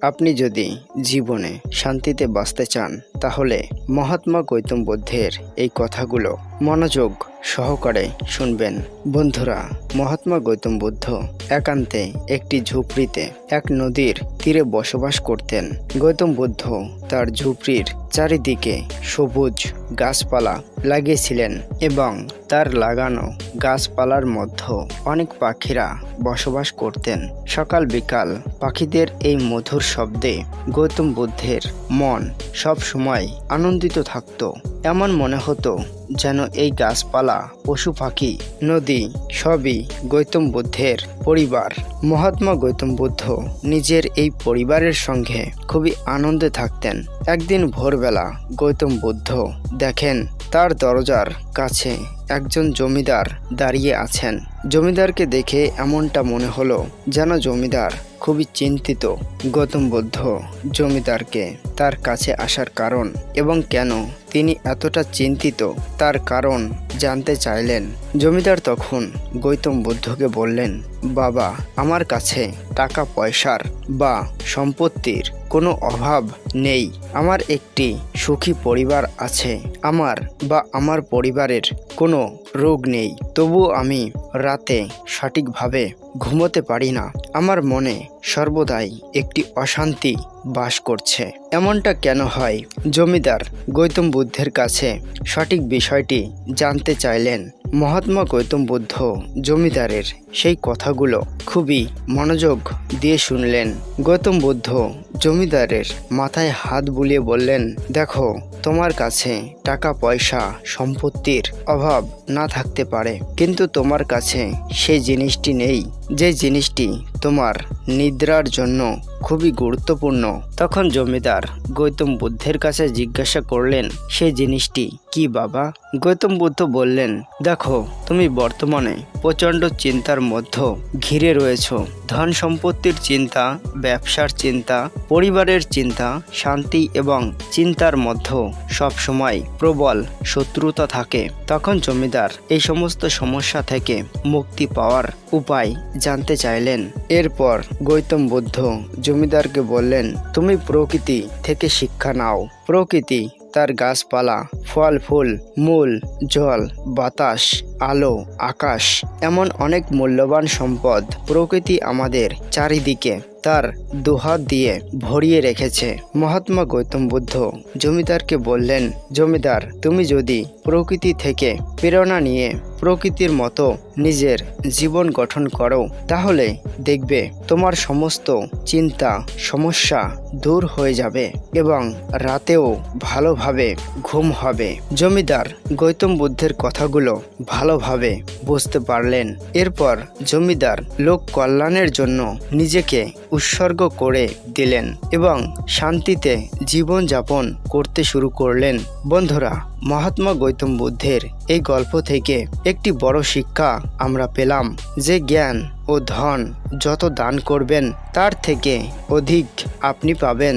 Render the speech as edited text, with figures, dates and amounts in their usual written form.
আপনি যদি জীবনে শান্তিতে বাঁচতে চান তাহলে মহাত্মা গৌতম বুদ্ধের এই কথাগুলো মনোযোগ সহকারে শুনবেন। বন্ধুরা, মহাত্মা গৌতম বুদ্ধ একান্তে একটি ঝুপড়িতে এক নদীর তীরে বসবাস করতেন। গৌতম বুদ্ধ তার ঝুপড়ির চারিদিকে সবুজ গাছপালা লাগিয়েছিলেন এবং তার লাগানো গাছপালার মধ্যে অনেক পাখিরা বসবাস করতেন। সকাল বিকাল পাখিদের এই মধুর শব্দে গৌতম বুদ্ধের মন সব সময় আনন্দিত থাকত। এমন মনে হতো যেন এই গাছপালা, পশু পাখি, নদী সবই গৌতম বুদ্ধের পরিবার। মহাত্মা গৌতম বুদ্ধ নিজের এই পরিবারের সঙ্গে খুবই আনন্দে থাকতেন। একদিন ভোরবেলা গৌতম বুদ্ধ দেখেন তার দরজার কাছে একজন জমিদার দাঁড়িয়ে আছেন। জমিদারকে দেখে এমনটা মনে হলো যেন জমিদার খুবই চিন্তিত। গৌতম বুদ্ধ জমিদারকে তার কাছে আসার কারণ এবং কেন তিনি এতটা চিন্তিত তার কারণ জানতে চাইলেন। জমিদার তখন গৌতম বুদ্ধকে বললেন, বাবা, আমার কাছে টাকা পয়সার বা সম্পত্তির কোনো অভাব নেই। আমার একটি সুখী পরিবার আছে। আমার পরিবারের কোনো রোগ নেই। তবুও আমি রাতে সঠিকভাবে ঘুমোতে পারি না। আমার মনে সর্বদাই একটি অশান্তি বাস করছে। এমনটা কেন হয়? জমিদার গৌতম বুদ্ধের কাছে সঠিক বিষয়টি জানতে চাইলেন। মহাত্মা গৌতম বুদ্ধ জমিদারের সেই কথাগুলো খুবই মনোযোগ দিয়ে শুনলেন। গৌতম বুদ্ধ জমিদারের মাথায় হাত বুলিয়ে বললেন, দেখো, তোমার কাছে টাকা পয়সা সম্পত্তির অভাব না থাকতে পারে, কিন্তু তোমার কাছে সেই জিনিসটি নেই যে জিনিসটি তোমার নিদ্রার জন্য খুবই গুরুত্বপূর্ণ। তখন জমিদার গৌতম বুদ্ধের কাছে জিজ্ঞাসা করলেন, সেই জিনিসটি কি বাবা? গৌতম বুদ্ধ বললেন, দেখো, তুমি বর্তমানে প্রচণ্ড চিন্তার মধ্যে ঘিরে রয়েছ। ধন সম্পত্তির চিন্তা, ব্যবসার চিন্তা, পরিবারের চিন্তা, শান্তি এবং চিন্তার মধ্যে সবসময় প্রবল শত্রুতা থাকে। তখন জমিদার এই সমস্ত সমস্যা থেকে মুক্তি পাওয়ার উপায় জানতে চাইলেন। এরপর গৌতম বুদ্ধ জমিদারকে বললেন, তুমি প্রকৃতি থেকে শিক্ষা নাও। প্রকৃতি তার গাছপালা, ফল ফুল, মূল, জল, বাতাস, আলো, আকাশ, এমন অনেক মূল্যবান সম্পদ প্রকৃতি আমাদের চারিদিকে তার দুহাত দিয়ে ভরিয়ে রেখেছে। মহাত্মা গৌতম বুদ্ধ জমিদারকে বললেন, জমিদার, তুমি যদি প্রকৃতি থেকে প্রেরণা নিয়ে প্রকৃতির মতো নিজের জীবন গঠন করো তাহলে দেখবে তোমার সমস্ত চিন্তা সমস্যা দূর হয়ে যাবে এবং রাতেও ভালোভাবে ঘুম হবে। জমিদার গৌতম বুদ্ধের কথাগুলো ভালোভাবে বুঝতে পারলেন। এরপর জমিদার লোক কল্যাণের জন্য নিজেকে উৎসর্গ করে দিলেন এবং শান্তিতে জীবনযাপন করতে শুরু করলেন। বন্ধুরা, মহাত্মা গৌতম বুদ্ধের এই গল্প থেকে একটি বড় শিক্ষা আমরা পেলাম যে জ্ঞান ও ধন যত দান করবেন তার থেকে অধিক আপনি পাবেন।